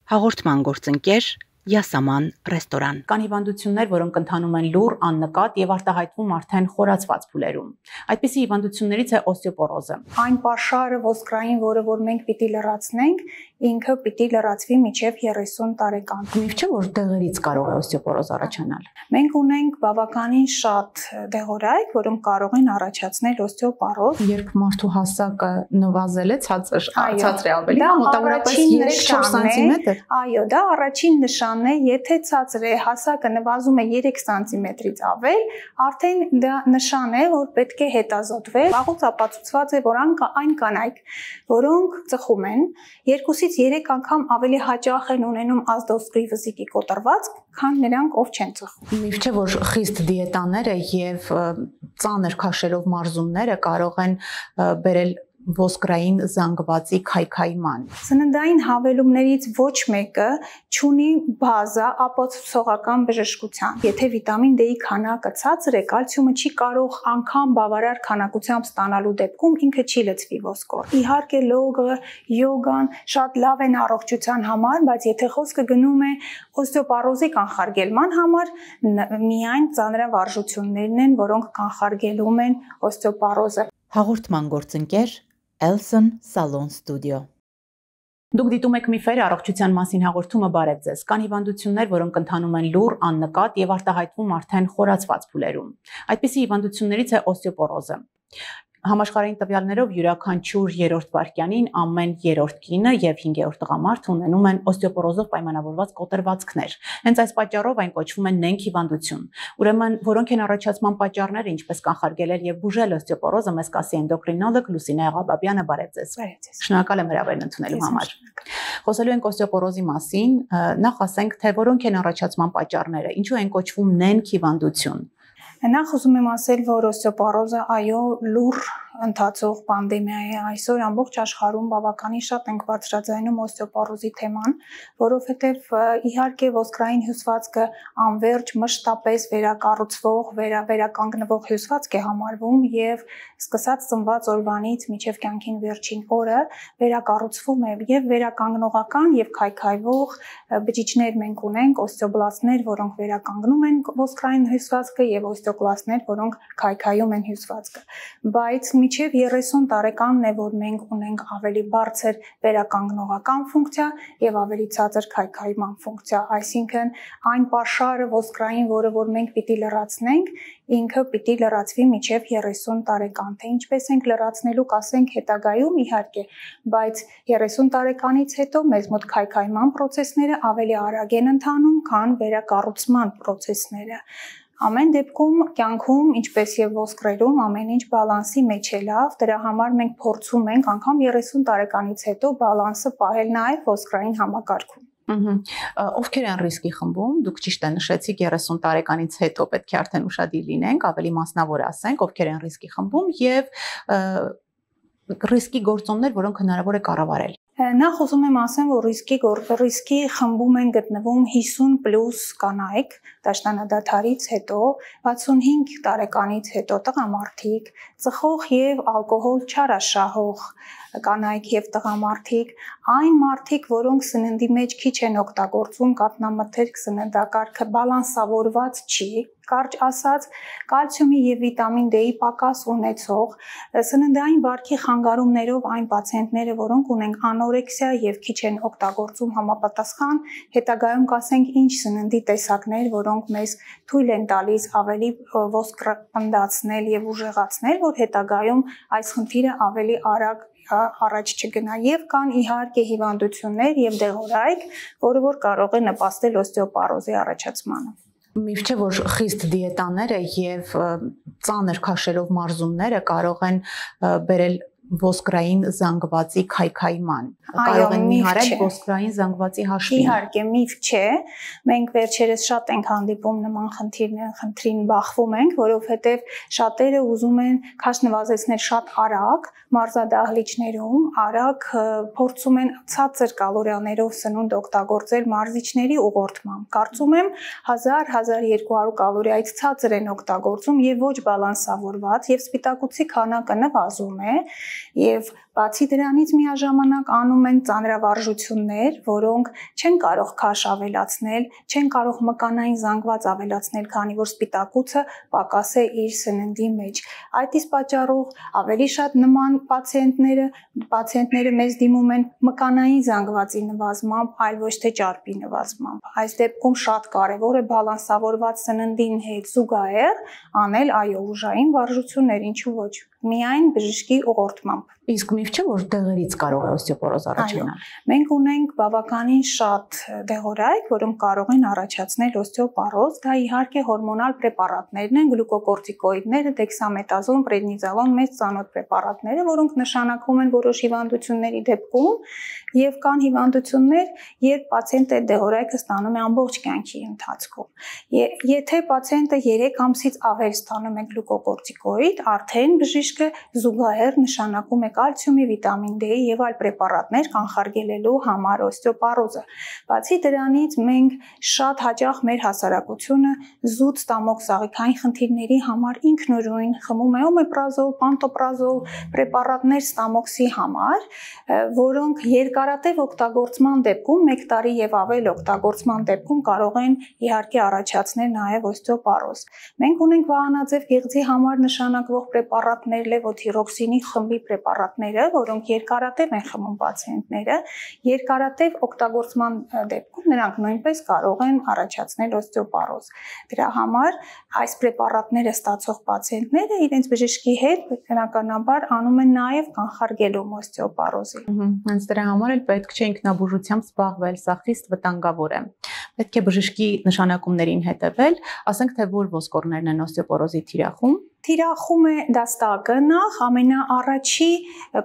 Հաղորդման գործընկեր Յասաման ռեստորան։ Կան հիվանդություններ, որոնք ընթանում են լուռ, աննկատ եւ արտահայտվում արդեն խորացված փուլերում։ Այդպիսի հիվանդություններից է օստեոպորոզը։ Այն պաշարը ոսկրային, որը որ մենք պիտի լրացնենք, ինքը պիտի լրացվի մինչև 30 տարեկան։ Միև չէ, որ դեղերից կարող է օստեոպորոզ առաջանալ։ Մենք ունենք բավականին շատ դեղորայք, որոնք կարող են առաջացնել օստեոպորոզ։ Երբ մարդու հասակը նվազել է, ցածր է ավելի, մոտավորապես 3-4 սանտիմետր։ Այո, դա առաջին նշանն է, եթե ցածր է, հասակը նվազում է 3 սանտիմետրից ավել, արդեն դա նշան է, որ պետք է հետազոտվել։ Վաղուց ապացուցված է, որ այն կանայք, որոնք ծխում են, 2-ից 3 անգամ ավելի հաճախ են ունենում ազդովսկրի վզիկի կոտրվածք, քան նրանք, ով չեն ծխում։ Միև չէ, որ խիստ դիետաները եւ ծանր քաշերով մարզումները կարող են բերել ոսկրային զանգվածի քայքայման։ Սննդային հավելումներից ոչ մեկը չունի բազա ապացուցողական բժշկության։ Եթե վիտամին D-ի քանակը ցածր է, կալցիումը չի կարող անգամ բավարար քանակությամբ ստանալու դեպքում ինքը չի լցվի ոսկոր։ Իհարկե լոգը, յոգան շատ լավ են առողջության համար, բայց եթե խոսքը գնում է օստեոպորոզի կանխարգելման համար, միայն ծանրավարժություններն են, որոնք կանխարգելում են օստեոպորոզը։ Հաղորդման գործընկեր Elson Salon Studio։ Դուք դիտում եք միֆերը առողջության մասին հաղորդումը, բարև ձեզ։ Կան հիվանդություններ, որոնք ընթանում են լուռ, աննկատ եւ արտահայտվում արդեն խորացված փուլերում։ Այդպիսի հիվանդություններից է օստեոպորոզը։ Համաշխարհային տվյալներով յուրաքանչյուր 3-րդ վայրկյանին ամեն 3-րդ կինը եւ 5-րդ տղամարդ ունենում են օստեոպորոզով պայմանավորված կոտրվածքներ։ Հենց այս պատճառով այն կոչվում են նենգ հիվանդություն։ Ուրեմն, որոնք են առաջացման պատճառները, ինչպես կանխարգելել եւ բուժել օստեոպորոզը, մեզ կասի էնդոկրինոլոգ Լուսինե Աղաբաբյանը, բարև ձեզ։ Շնորհակալ եմ հրավերն ընդունելու համար։ Խոսելու ենք օստեոպորոզի մասին, նախ ասենք, թե որոնք են առաջացման պատճառները, ինչու են կոչվում նենգ հիվանդություն։ Նախ ուզում եմ ասել, որ օստեոպորոզը այո լուռ ընթացող պանդեմիա է, այսօր ամբողջ աշխարհում բավականին շատ ենք բարձրաձայնում օստեոպորոզի թեման, որովհետև իհարկե ոսկրային հյուսվածքը անվերջ մշտապես վերակառուցվող, վերականգնվող հյուսվածք է համարվում եւ սկսած ծնված օրվանից մինչեւ կյանքին վերջին օրը վերակառուցվում է եւ վերականգնողական եւ քայքայվող բջիջներ մենք ունենք, օստեոբլաստներ, որոնք վերականգնում են ոսկրային հյուսվածքը եւ օստեոկլաստներ, որոնք քայքայում են հյուսվածքը, բայց մինչև 30 տարեկանն է, որ մենք ունենք ավելի բարձր վերականգնողական ֆունկցիա եւ ավելի ցածր քայքայման ֆունկցիա, այսինքն այն պաշարը ոսկրային, որը որ մենք պիտի լրացնենք, ինքը պիտի լրացվի մինչև 30 տարեկան, թե ինչպես ենք լրացնելու, կասենք հետագայում իհարկե, բայց 30 տարեկանից հետո մեզ մոտ քայքայման process-ները ավելի արագ են ընթանում, քան վերակառուցման process-ները։ Ամեն դեպքում կյանքում, ինչպես եւ ոսկրերում, ամեն ինչ բալանսի մեջ է լավ, դրա համար մենք փորձում ենք անգամ 30 տարեկանից հետո բալանսը պահել նաեւ ոսկրային համակարգում։ Ովքեր են ռիսկի խմբում, դուք ճիշտ է նշեցիք 30 տարեկանից հետո պետք է արդեն ուշադիր լինենք, ավելի մասնավոր ասենք, ովքեր են ռիսկի խմբում եւ ռիսկի գործոններ, որոնք հնարավոր է կառավարել։ Նախ ուզում եմ ասեմ, որ ռիսկի խմբում են գտնվում 50+ կանայք, դաշնանադադարից հետո, 65 տարեկանից հետո տղամարդիկ, ծխող եւ ալկոհոլ չարաշահող կանայք եւ տղամարդիկ, այն մարդիկ, որոնք սննդի մեջ քիչ են օգտագործում, կաթնամթերք սննդակարգը բալանսավորված չի, կարճ ասած, կալցիումի եւ վիտամին D-ի պակաս ունեցող, սննդային վարքի խանգարումներով այն պացիենտները, որոնք ունեն անորեքսիա եւ քիչ են օգտագործում համապատասխան, հետագայում կասենք ինչ սննդի տեսակներ, որոնք մեզ թույլ են տալիս ավելի ոսկրպնդացնել եւ ուժեղացնել, որ հետագայում այս խնդիրը ավելի արագ առաջ չգնա եւ կան իհարկե հիվանդություններ եւ դեղորայք, որը որ կարող է նպաստել օստեոպորոզի առաջացմանը։ Միև չէ, որ խիստ դիետաները եւ ծանր քաշերով մարզումները կարող են բերել ոսկրային զանգվածի քայքայման, կարող են նիհարել ոսկրային զանգվածի հաշվին։ Իհարկե, միֆ չէ, մենք վերջերս շատ ենք հանդիպում նման խնդրին բախվում ենք, որովհետև շատերը ուզում են քաշ նվազեցնել շատ արագ, մարզադահլիճներում, արագ փորձում են ցածր կալորիաներով սնունդ օգտագործել մարզիչների ուղղորդմամբ։ Կարծում եմ 1000-1200 կալորիայից ցածր են օգտագործում եւ ոչ բալանսավորված եւ սպիտակուցի քանակը նվազում է եւ Բացի դրանից միաժամանակ անում են ծանրավարժություններ, որոնք չեն կարող քաշ ավելացնել, չեն կարող մկանային զանգված ավելացնել, քանի որ սպիտակուցը պակաս է իր սննդի մեջ։ Այդ իսկ պատճառով ավելի շատ նման պացիենտները մեզ դիմում են մկանային զանգվածի նվազմամբ, այլ ոչ թե ճարպի նվազմամբ։ Այս դեպքում շատ կարևոր է բալանսավորված սննդին հետ զուգահեռ անել ուժային վարժություններ, ինչու ոչ, միայն բժշկի ուղղորդմամբ։ Իսկ միֆ չէ, որ դեղերից կարող է օստեոպորոզ առաջանալ։ Մենք ունենք բավականին շատ դեղորայք, որոնք կարող են առաջացնել օստեոպորոզ, դա իհարկե հորմոնալ պրեպարատներն են, գլյուկոկորտիկոիդները, դեքսամետազոն, պրեդնիզոլոն, մեծ ծանոթ պրեպարատները, որոնք նշանակվում են որոշ հիվանդությունների դեպքում, եւ կան հիվանդություններ, երբ պացիենտը դեղորայքը ստանում է ամբողջ կյանքի ընթացքում։ Եթե պացիենտը 3 ամսից ավել ստանում է գլյուկոկորտիկոիդ, արդեն բժիշկը զուգահեռ նշանակում է կալցիումի, վիտամին D-ի եւ այլ պրեպարատներ կանխարգելելու համար օստեոպորոզը։ Բացի դրանից մենք շատ հաճախ մեր հասարակությունը զուտ ստամոք սաղիքային խնդիրների համար ինքնուրույն խմում է օմեպրազոլ, պանտոպրազոլ պրեպարատներ ստամոքսի համար, որոնք երկարատև օգտագործման դեպքում, 1 տարի եւ ավել օգտագործման դեպքում կարող են իհարկե առաջացնել նաեւ օստեոպորոզ։ Մենք ունենք վահանաձև գեղձի համար նշանակվող պրեպարատներ, լևոթիրոքսինի խմբի պրեպարատները, որոնք երկարատև են խմում պացիենտները, երկարատև օգտագործման դեպքում նրանք նույնպես կարող են առաջացնել օստեոպորոզ։ Դրա համար այս պրեպարատները ստացող պացիենտները իրենց բժշկի հետ բնականաբար անում են նաև կանխարգելում օստեոպորոզի։ Հենց դրա համար էլ պետք չէ ինքնաբուժությամբ զբաղվել, սա խիստ վտանգավոր է։ Պետք է բժշկի նշանակումներին հետևել, ասենք թե որ ոսկորներն են օստեոպորոզի թիրախում։ Թիրախում է դաստակը նախ, ամենաառաջի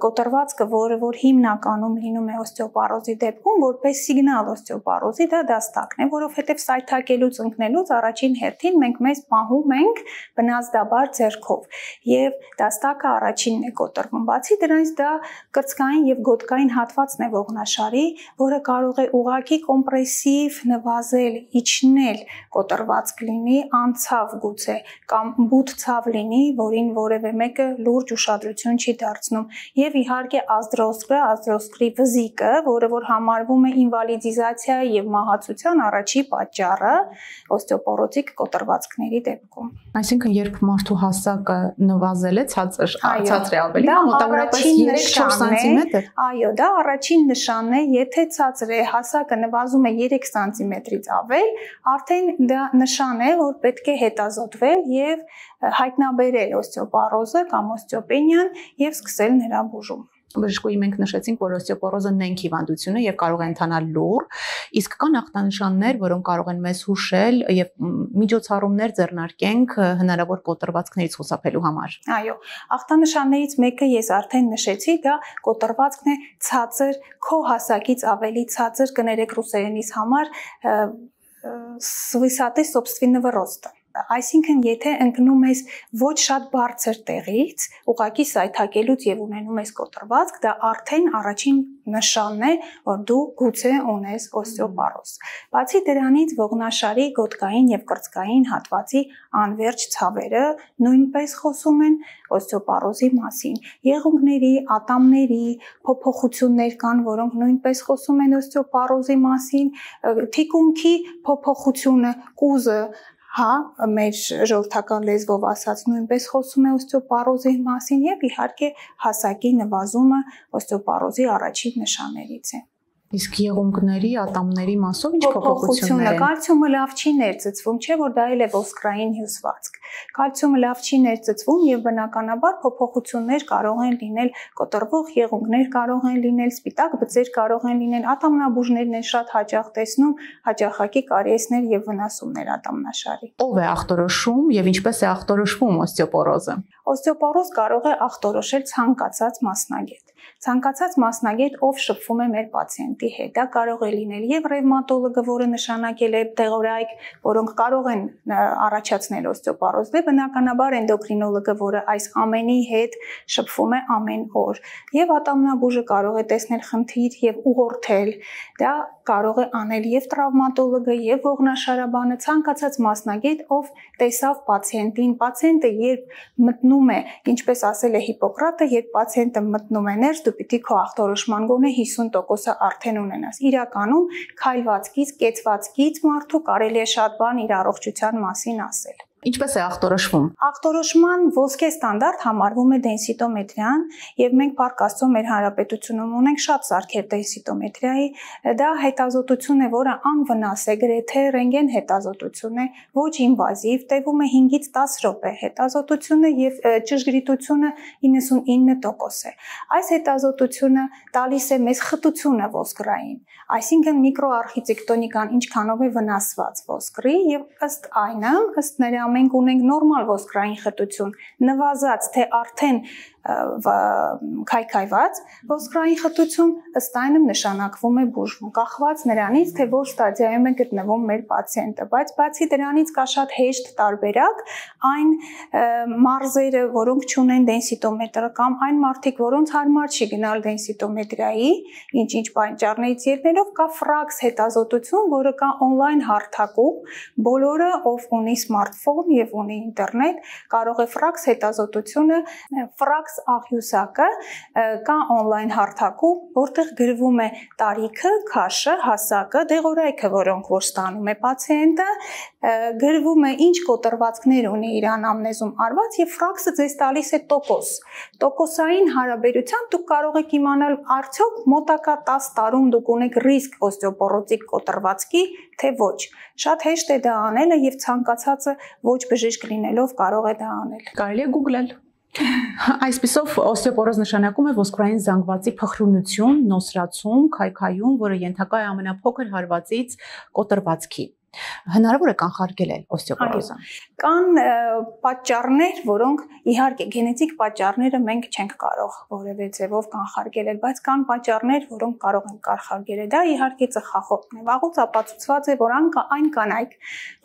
կոտրվածքը, որ հիմնականում լինում է օստեոպորոզի դեպքում, որպես սիգնալ օստեոպորոզի, դա դաստակն է, որովհետև սայթաքելուց ընկնելուց առաջին հերթին մենք մեզ պահում ենք բնազդաբար ձեռքով, եւ դաստակը առաջինն է կոտրվում։ Բացի դրանից դա կրծքային եւ գոտկային հատվածն է ողնաշարի, որը կարող է ուղղակի կոմպրեսիվ նվազել, իջնել, կոտրվածք լինի, անցավ գուցե կամ բութ ցավ լինի, որին որևէ մեկը լուրջ ուշադրություն չի դարձնում, եւ իհարկե ազդրոսկրի վզիկը, որը որ համարվում է ինվալիդիզացիայի եւ մահացության առաջի պատճառը օստեոպորոզիկ կոտրվածքների դեպքում։ Այսինքն երբ մարդու հասակը նվազել է, ցածր է ավելի, մոտավորապես 3-4 սանտիմետր։ Այո, դա առաջին նշանն է, եթե ցածր է, հասակը նվազում է 3 սանտիմետրից ավել, արդեն դա նշան է, որ պետք է հետազոտվել եւ հայտնաբերել օստեոպորոզը կամ օստեոպենիան եւ սկսել նրա բուժում։ Բժշկուհի մենք նշեցինք, որ օստեոպորոզը նենք հիվանդություն է եւ կարող է ընթանալ լուռ, իսկ կան ախտանշաններ, որոնք կարող են մեզ հուշել եւ միջոցառումներ ձեռնարկենք հնարավոր կոտրվածքներից խուսափելու համար։ Այո, ախտանշաններից մեկը ես արդեն նշեցի, դա կոտրվածքն է ցածր, քո հասակից ավելի ցածր, կներեք ռուսերենից համար свысоты собственного роста։ Այսինքն, եթե ընկնում ես ոչ շատ բարձր տեղից, ուղղակի սայթաքելուց եւ ունենում ես կոտրվածք, դա արդեն առաջին նշանն է, որ դու գուցե ունես օստեոպորոզ։ Բացի դրանից, ողնաշարի, գոտկային եւ կրծքային հատվածի անվերջ ցավերը նույնպես խոսում են օստեոպորոզի մասին։ Եղունգների, ատամների փոփոխություններ կան, որոնք նույնպես խոսում են օստեոպորոզի մասին, թիկունքի փոփոխությունը, կուզը, մեր ժողովրդական լեզվով ասած նույնպես խոսում է օստեոպորոզի մասին եւ իհարկե հասակի նվազումը օստեոպորոզի առաջին նշաններից է։ Իսկ եղունգների, ատամների մասով ինչ փոփոխություններ են։ Կալցիումը լավ չի ներծծվում, չէ՞ որ դա էլ է ոսկրային հյուսվածք։ Կալցիումը լավ չի ներծծվում եւ բնականաբար փոփոխություններ կարող են լինել, կոտրվող եղունգներ կարող են լինել, սպիտակ բծեր կարող են լինել, ատամնաբուժներն են շատ հաճախ տեսնում հաճախակի կարիեսներ եւ վնասումներ ատամնաշարի։ Ով է ախտորոշում եւ ինչպես է ախտորոշվում օստեոպորոզը։ Օստեոպորոզ կարող է ախտորոշել ցանկացած մասնագետ։ Ցանկացած մասնագետ, ով շփվում է մեր պացիենտի հետ, դա կարող է լինել եւ ռևմատոլոգը, որը նշանակել է դեղորայք, որոնք կարող են առաջացնել օստեոպորոզ, դե բնականաբար էնդոկրինոլոգը, որը այս ամենի հետ շփվում է ամեն օր, եւ ատամնաբուժը կարող է տեսնել խնդիր եւ ուղղորդել։ Դա կարող է անել եւ տրավմատոլոգը, եւ ողնաշարաբանը, ցանկացած մասնագետ, ով տեսավ պացիենտին, պացիենտը երբ մտնում է, ինչպես ասել է Հիպոկրատը, երբ պացիենտը մտնում է ներս, դու պիտի քո ախտորոշման գոնե 50%-ը արդեն ունենաս։ Իրականում քայլվածքից, կեցվածքից մարդու կարելի է շատ բան իր առողջության մասին ասել։ Ինչպես է ախտորոշվում։ Ախտորոշման ոսկե ստանդարտ համարվում է դենսիտոմետրիան, եւ մենք Փառք Աստծո մեր հանրապետությունում ունենք շատ սարքեր դենսիտոմետրիայի, դա հետազոտություն է, որը անվնաս է, գրեթե ռենտգեն հետազոտություն է, ոչ ինվազիվ, տևում է 5-ից 10 րոպե հետազոտությունը եւ ճշգրիտությունը 99% է։ Այս հետազոտությունը տալիս է մեզ խտությունը ոսկրային, այսինքն միկրոարխիտեկտոնիկան ինչքանով է վնասված ոսկրի եւ ըստ այնը, ըստ նրա մենք ունենք նորմալ ոսկրային խտություն, նվազած թե արդեն քայքայված ոսկրային խտություն ըստ այնը նշանակվում է բուժվում, կախված նրանից, թե որ ստադիայում է գտնվում մեր պացիենտը, բայց բացի դրանից կա շատ հեշտ տարբերակ, այն մարզերը, որոնք չունեն դենսիտոմետր կամ այն մարդիկ, որոնց հարմար չի գնալ դենսիտոմետրիայի, ինչ-ինչ պատճառներից ելնելով կա ֆրաքս հետազոտություն, որը կա on-line հարթակում, բոլորը ով ունի սմարթֆոն եւ ունի ինտերնետ, կարող է ֆրաքս հետազոտությունը, ֆրաքս աղյուսակը կա on-line հարթակում, որտեղ գրվում է տարիքը, քաշը, հասակը, դեղորայքը, որոնք որ ստանում է պացիենտը, գրվում է ինչ կոտրվածքներ ունի իր անամնեզում արված եւ ֆրաքսը ձեզ տալիս է տոկոս։ Տոկոսային հարաբերությամբ դուք կարող եք իմանալ արդյոք մոտակա 10 տարում դուք ունեք ռիսկ օստեոպորոզիկ կոտրվածքի, թե ոչ։ Շատ հեշտ է դա անելը եւ ցանկացածը ոչ բժիշկ լինելով կարող է դա անել։ Կարելի է գուգլել։ Այսպիսով օստեոպորոզ նշանակում է ոսկրային զանգվածի փխրունություն, նոսրացում, քայքայում, որը ենթակա է ամենափոքր հարվածից կոտրվածքի։ Հնարավոր է կանխարգել օստեոպորոզը։ Կան պատճառներ, որոնք իհարկե գենետիկ պատճառները մենք չենք կարող որևէ ձևով կանխարգել, բայց կան պատճառներ, որոնք կարող են կանխարգել։ Դա իհարկե ծխախոտն է։ Վաղուց ապացուցված է, որ այն կանայք,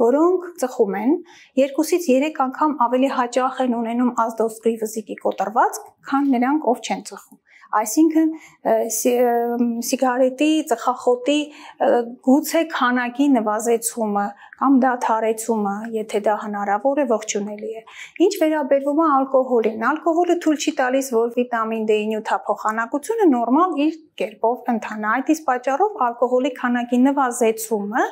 որոնք ծխում են, 2-ից 3 անգամ ավելի հաճախ են ունենում ազդոսկրի վզիկի կոտրվածք, քան նրանք, ով չեն ծխում։ Այսինքն սիգարետի, ծխախոտի գուցե քանակի նվազեցումը կամ դադարեցումը, եթե դա հնարավոր է, ողջունելի է։ Ինչ վերաբերվում է ալկոհոլին, ալկոհոլը թույլ չի տալիս, որ վիտամին D-ի նյութափոխանակությունը նորմալ իր կերպով ընթանա։ Այդ իսկ պատճառով ալկոհոլի քանակի նվազեցումը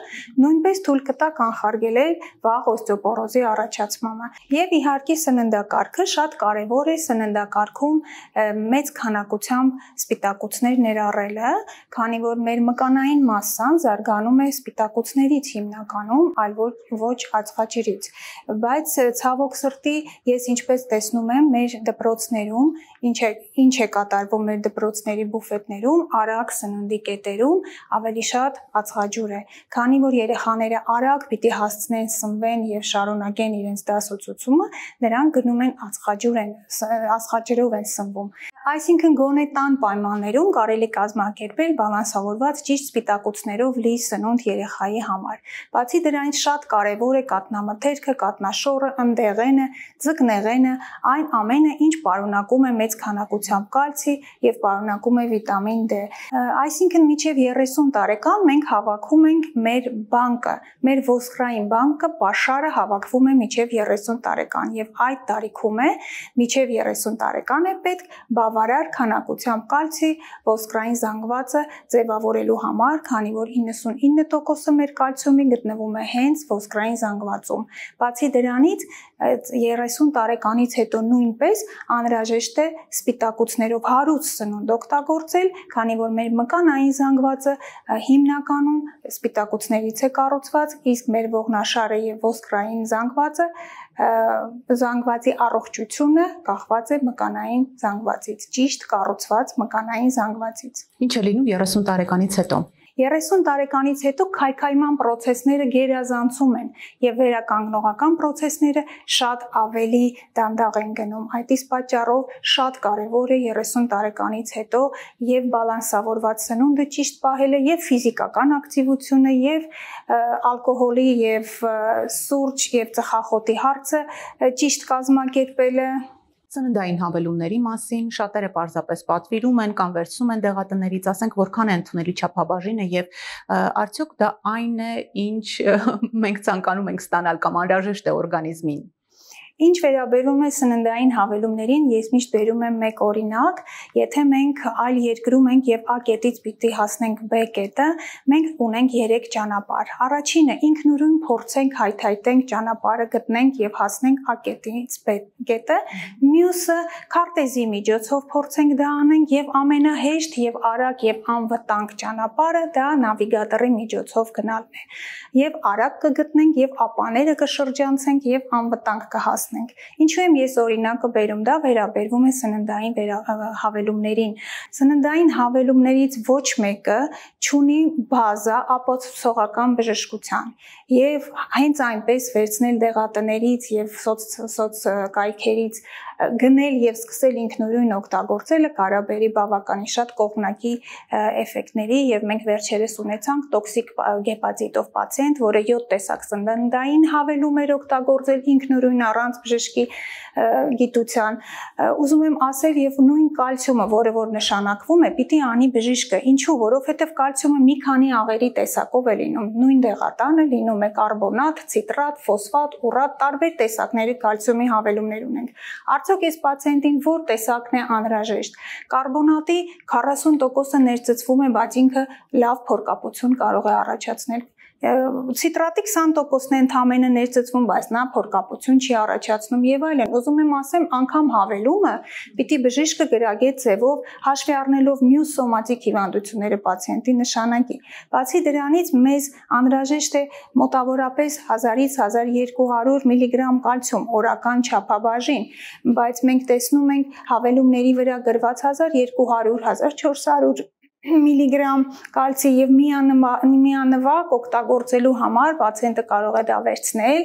նույնպես թույլ կտա կանխարգել վաղ օստեոպորոզի առաջացմանը։ Եվ իհարկե սննդակարգը շատ կարևոր է, սննդակարգում մեծ քանակությամբ սպիտակուցներ ներառելը, քանի որ մեր մկանային մասսան զարգանում է սպիտակուցներից հիմնականում, այլ ոչ ածխաջրից։ Բայց ցավոք սրտի ես ինչպես տեսնում եմ մեր դպրոցներում, ինչ է կատարվում մեր դպրոցների բուֆետներում, արագ սննդի կետերում ավելի շատ ածխաջուր է, քանի որ երեխաները արագ պիտի հասցնեն սնվեն եւ շարունակեն իրենց դասոցությունը, նրանք գնում են ածխաջրով են սնվում։ Այսինքն գոնե տան պայմաններում կարելի կազմակերպել բալանսավորված ճիշտ սպիտակուցներով լի սնունդ երեխայի համար։ Բացի դրանից շատ կարևոր է կաթնամթերքը, կաթնաշոռը, ընդեղենը, ձկնեղենը, այն ամենը, ինչ պարունակում է մեծ քանակությամբ կալցի եւ պարունակում է վիտամին D։ Այսինքն մինչեւ 30 տարեկան մենք հավաքում ենք մեր բանկը, մեր ոսկրային բանկը, pašարը հավաքվում է մինչեւ 30 տարեկան եւ այդ տարիքում է մինչեւ 30 տարեկան է պետք բավարար քանակությամբ կալցի ոսկրային զանգվածը ձևավորելու համար, քանի որ 99%-ը մեր կալցիումի գտնվում է հենց ոսկրային զանգվածում։ Բացի դրանից 30 տարեկանից հետո նույնպես անհրաժեշտ է սպիտակուցներով հարուստ սնունդ օգտագործել, քանի որ մեր մկանային զանգվածը հիմնականում սպիտակուցներից է կառուցված, իսկ մեր ողնաշարը եւ ոսկրային զանգվածի առողջությունը կախված է մկանային զանգվածից, ճիշտ կառուցված մկանային զանգվածից։ Ինչ է լինում 30 տարեկանից հետո։ 30 տարեկանից հետո քայքայման process-ները գերազանցում են եւ վերականգնողական process-ները շատ ավելի դանդաղ են գնում։ Այդ իսկ պատճառով շատ կարեւոր է 30 տարեկանից հետո եւ բալանսավորված սնունդը ճիշտ պահելը եւ ֆիզիկական ակտիվությունը եւ ալկոհոլի եւ սուրճ եւ ծխախոտի հարցը ճիշտ կազմակերպելը։ Ծննդային հավելումների մասին շատերը պարզապես պատվիրում են կամ վերցնում են դեղատներից, ասենք որքան է ընդունելի չափաբաժինը եւ արդյոք դա այն է, ինչ մենք ցանկանում ենք ստանալ կամ անհրաժեշտ է օրգանիզմին։ Ինչ վերաբերում է սննդային հավելումներին, ես միշտ բերում եմ մեկ օրինակ, եթե մենք այլ երկրում ենք եւ A կետից պիտի հասնենք B կետը, մենք ունենք 3 ճանապարհ։ Առաջինը ինքնուրույն փորձենք հայթայթենք ճանապարհը գտնենք եւ հասնենք A կետից B կետը, մյուսը քարտեզի միջոցով փորձենք դա անենք եւ ամենահեշտ եւ արագ եւ անվտանգ ճանապարհը դա նավիգատորի միջոցով գնալն է։ Եվ արագ կգտնենք եւ ապաները կշրջանցենք եւ անվտանգ կհասնենք։ Ինչու եմ ես օրինակը բերում, դա վերաբերվում է սննդային հավելումներին։ Սննդային հավելումներից ոչ մեկը չունի բազա ապացուցողական բժշկության եւ հենց այնպես վերցնել դեղատներից եւ սոցկայքերից գնել եւ սկսել ինքնուրույն օգտագործելը կարա բերի բավականին շատ կողմնակի էֆեկտների եւ մենք վերջերս ունեցանք տոքսիկ գեպատիտով պացիենտ, որը 7 տեսակ սննդային հավելում էր օգտագործել ինքնուրույն առանց բժշկի գիտության։ Ուզում եմ ասել եւ նույն կալցիումը, որը որ նշանակվում է, պիտի անի բժիշկը։ Ինչու? Որովհետեւ կալցիումը մի քանի աղերի տեսակով է լինում։ Նույն դեղատանը լինում է կարբոնատ, ցիտրատ, ֆոսֆատ, ուրատ, տարբեր տեսակների կալցիումի հավելումներ ունենք։ Արդյոք այս պացիենտին որ տեսակն է անհրաժեշտ։ Կարբոնատի 40%-ը ներծծվում է, բայց ինքը լավ փորկապություն կարող է առաջացնել։ Ցիտրատի 20%-ն է ընդամենը ներծծվում, բայց նա փորկապություն չի առաջացնում եւ այլն։ Ուզում եմ ասեմ, անգամ հավելումը պիտի բժիշկը գրագետ ձևով հաշվի առնելով մյուս սոմատիկ հիվանդությունները պացիենտի նշանակի։ Բացի դրանից մեզ անհրաժեշտ է մոտավորապես 1000-ից 1200 միլիգրամ կալցիում օրական չափաբաժին, բայց մենք տեսնում ենք հավելումների վրա գրված 1200-1400 միլիգրամ կալցի եւ միանվագ օգտագործելու համար պացիենտը կարող է դա վերցնել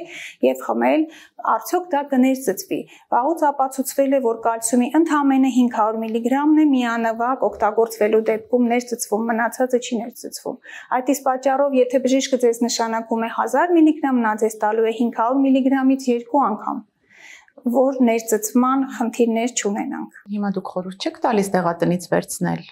եւ խմել, արդյոք դա կներծծվի։ Վաղուց ապացուցվել է, որ կալցիումի ընդամենը 500 միլիգրամն է միանվագ օգտագործվելու դեպքում ներծծվում, մնացածը չի ներծծվում։ Այդ իսկ պատճառով, եթե բժիշկը ձեզ նշանակում է 1000 միլիգրամ, նա ձեզ տալու է 500 միլիգրամից 2 անգամ, որ ներծծման խնդիրներ չունենանք։ Հիմա դուք խորհուրդ չեք տալիս դեղատնից վերցնել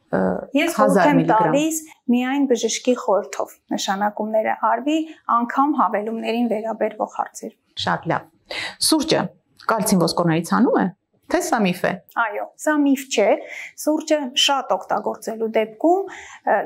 Ես խորհուրդ եմ տալիս միայն բժշկի խորհրդով նշանակումները արվի անգամ հավելումներին վերաբերող հարցեր։ Շատ լավ։ Սուրճը կալցիում ոսկորներից հանում է, թե սա միֆ է։ Այո, սա միֆ չէ։ Սուրճը շատ օգտագործելու դեպքում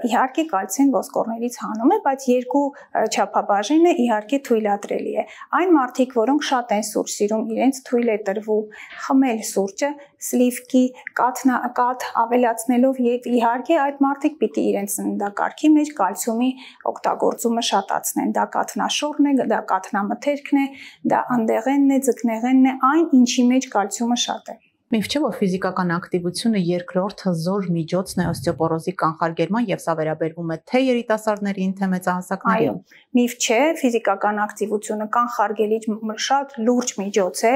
իհարկե կալցին ոսկորներից հանում է, բայց երկու չափաբաժինը իհարկե թույլատրելի է։ Այն մարդիկ, որոնք շատ են սուրճ սիրում, իրենց թույլ է տրվում խմել սուրճը սլիվկի կաթ ավելացնելով եւ իհարկե այդ մարդիկ պիտի իրենց սննդակարգի մեջ կալցիումի օգտագործումը շատացնեն։ Դա կաթնաշորն է, դա կաթնամթերքն է, դա անդեղենն է, ձկնեղենն է, այն ինչի մեջ կալցիումը շատ է։ Միֆ չէ, որ ֆիզիկական ակտիվությունը երկրորդ հզոր միջոցն է օստեոպորոզի կանխարգելման եւ սա վերաբերվում է թե երիտասարդներին, թե մեծահասակներին։ Այո, միֆ չէ, ֆիզիկական ակտիվությունը կանխարգելիչ շատ լուրջ միջոց է,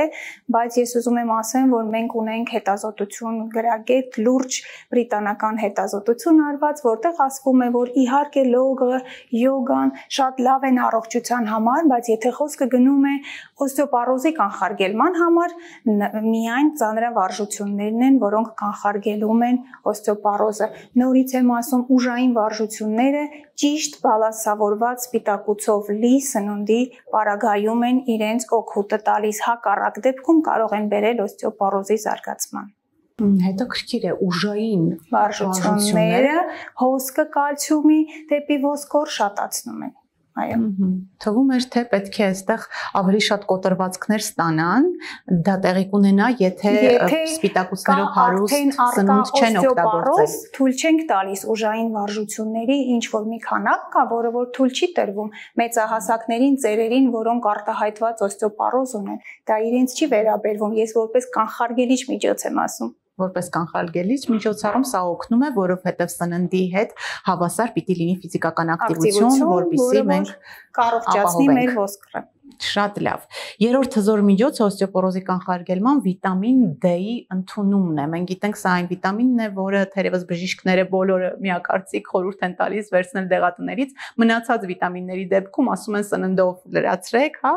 բայց ես ուզում եմ ասեմ, որ մենք ունենք հետազոտություն գրագետ, լուրջ բրիտանական հետազոտություն արված, որտեղ ասվում է, որ իհարկե լոգը, յոգան շատ լավ են առողջության համար, բայց եթե խոսքը գնում է օստեոպորոզի կանխարգելման համար, միայն ծանրավարժություններն են, որոնք կանխարգելում են օստեոպորոզը։ Նորից եմ ասում, ուժային վարժությունները ճիշտ բալանսավորված սպիտակուցով լի սնունդի պարագայում են իրենց օգուտը տալիս, հակառակ դեպքում կարող են բերել օստեոպորոզի զարգացման։ Հետաքրքիր է ուժային վարժությունները հոսքը կալցիումի դեպի ոսկոր շատացնում են։ Այո։ Թվում էր, թե պետք է այստեղ ավելի շատ կոտրվածքներ ստանան, դա տեղի կունենա, եթե սպիտակուցներով հարուստ սնունդ չեն օգտագործել։ Թույլ չենք տալիս ուժային վարժությունների, ինչ որ մի քանակ կա, որը որ թույլ չի տրվում մեծահասակներին, ծերերին, որոնք արտահայտված օստեոպորոզ ունեն։ Դա իրենց չի վերաբերվում, ես որպես կանխարգելիչ միջոց եմ ասում։ Որպես կանխարգելիչ միջոցառում սա օգնում է, որովհետև սննդի հետ հավասար պիտի լինի ֆիզիկական ակտիվություն, որպեսզի մենք կառողջացնի մեր ոսկրը։ Շատ լավ։ Երրորդ հզոր միջոցը օստեոպորոզի կանխարգելման վիտամին D-ի ընդունումն է։ Մենք գիտենք, սա այն վիտամինն է, որը թերևս բժիշկները բոլորը միակարծիք խորհուրդ են տալիս վերցնել դեղատներից, մնացած վիտամինների դեպքում ասում են սննդով լրացրեք, հա,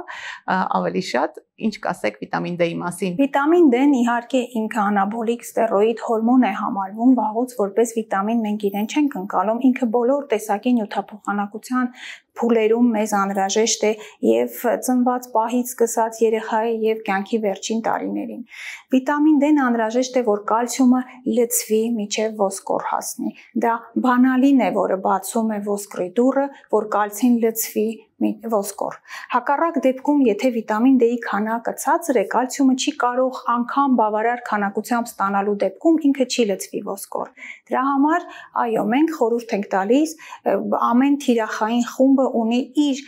ավելի շատ։ Ինչ կասեք վիտամին D-ի մասին։ Վիտամին D-ն իհարկե ինքը անաբոլիկ ստերոիդ հորմոն է համարվում, վաղուց որպես վիտամին մենք իրեն չենք ընկալում, ինքը բոլոր տեսակի նյութափոխանակության փուլերում մեզ անհրաժեշտ է եւ ծնված պահից սկսած երեխայի եւ կյանքի վերջին տարիներին։ Վիտամին D-ն անհրաժեշտ է, որ կալցիումը լցվի մինչեւ ոսկոր հասնի։ Դա բանալին է, որը բացում է ոսկրի դուռը, որ կալցին լցվի ոսկոր։ Հակառակ դեպքում, եթե վիտամին D-ի քանակը ցածր է, կալցիումը չի կարող անգամ բավարար քանակությամբ ստանալու դեպքում ինքը չի լցվի ոսկոր։ Դրա համար, այո, մենք խորհուրդ ենք տալիս, ամեն թիրախային խումբը ունի իր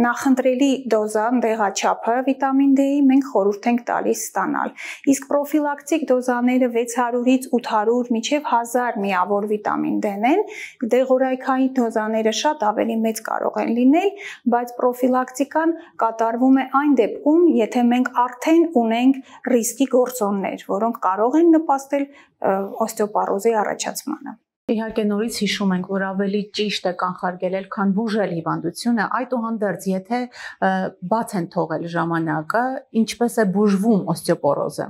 նախընտրելի դոզան, դեղաչափը վիտամին D-ի, մենք խորհուրդ ենք տալիս ստանալ։ Իսկ պրոֆիլակտիկ դոզաները 600-ից 800 մինչև 1000 միավոր վիտամին D-ն են, դեղորայքային դոզաները շատ ավելի մեծ կարող են լինել, բայց պրոֆիլակտիկան կատարվում է այն դեպքում, եթե մենք արդեն ունենք ռիսկի գործոններ, որոնք կարող են նպաստել օստեոպարոզի առաջացմանը։ Իհարկե նորից հիշում ենք, որ ավելի ճիշտ է կանխարգելել, քան բուժել հիվանդությունը, այդուհանդերձ, եթե բաց են թողել ժամանակը, ինչպես է բուժվում օստեոպորոզը։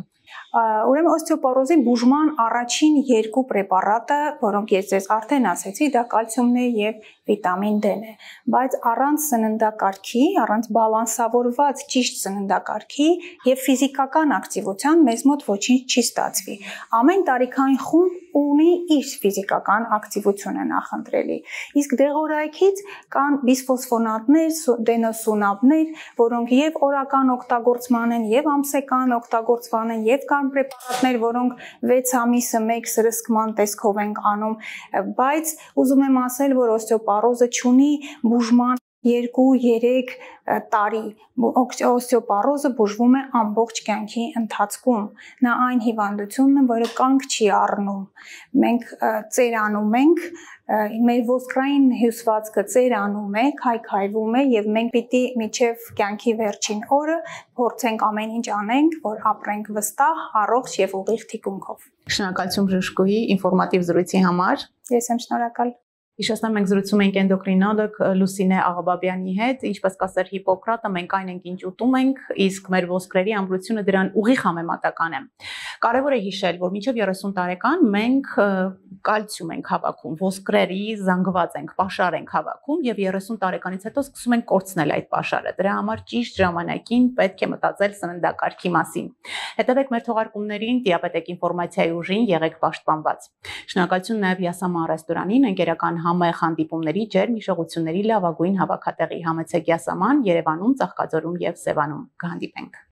Ուրեմն օստեոպորոզի բուժման առաջին երկու պրեպարատը, որոնք ես ձեզ արդեն ասեցի, դա կալցիումն է եւ վիտամին D-ն է, բայց առանց սննդակարգի, առանց բալանսավորված ճիշտ սննդակարգի եւ ֆիզիկական ակտիվության մեզ մոտ ոչինչ չի ստացվի։ Ամեն տարիքային խումբ ունի իր ֆիզիկական ակտիվությունը նախընտրելի։ Իսկ դեղորայքից կան բիսֆոսֆոնատներ, դենոսունաբներ, որոնք եւ օրական օգտագործման են, եւ ամսական օգտագործման են, եւ կան պրեպարատներ, որոնք 6 ամիսը մեկ սրսկման տեսքով ենք անում, բայց ուզում եմ ասել, որ օստեոպարոզը չունի բուժման 2-3 տարի, օստեոպարոզը բուժվում է ամբողջ կյանքի ընթացքում, նա այն հիվանդությունն է, որը կանգ չի առնում, մենք ծերանում ենք, մեր ոսկրային հյուսվածքը ծերանում է, քայքայվում է եւ մենք պիտի մինչեւ կյանքի վերջին օրը փորձենք ամեն ինչ անենք, որ ապրենք վստահ, առողջ եւ ուղիղ թիկունքով։ Շնորհակալություն բժշկուհի ինֆորմատիվ զրույցի համար։ Ես եմ շնորհակալ։ Հիշեցնեմ, մենք զրուցում ենք էնդոկրինոլոգ Լուսինե Աղաբաբյանի հետ, ինչպես կասեր Հիպոկրատը, մենք այն ենք, ինչ ուտում ենք, իսկ մեր ոսկրերի ամրությունը դրան ուղիղ համեմատական է։ Կարևոր է հիշել, որ մինչև 30 տարեկան մենք կալցիում ենք հավաքում, ոսկրերի զանգված ենք, պաշար ենք հավաքում եւ 30 տարեկանից հետո սկսում ենք կորցնել այդ պաշարը։ Դրա համար ճիշտ ժամանակին պետք է մտածել սննդակարգի մասին։ Հետևեք մեր թողարկումներին, դիաբետիկ ինֆորմացիայի ուժին, եղեք պաշտպանված։ Շնորհակալություն նաեւ Յասամա ռեստորանին, ընկերական համեղ հանդիպումների, ջերմ հիշողությունների լավագույն հավաքատեղի։ Համեցեք Յասաման Երևանում, Ծաղկաձորում եւ Սևանում։ Կհանդիպենք։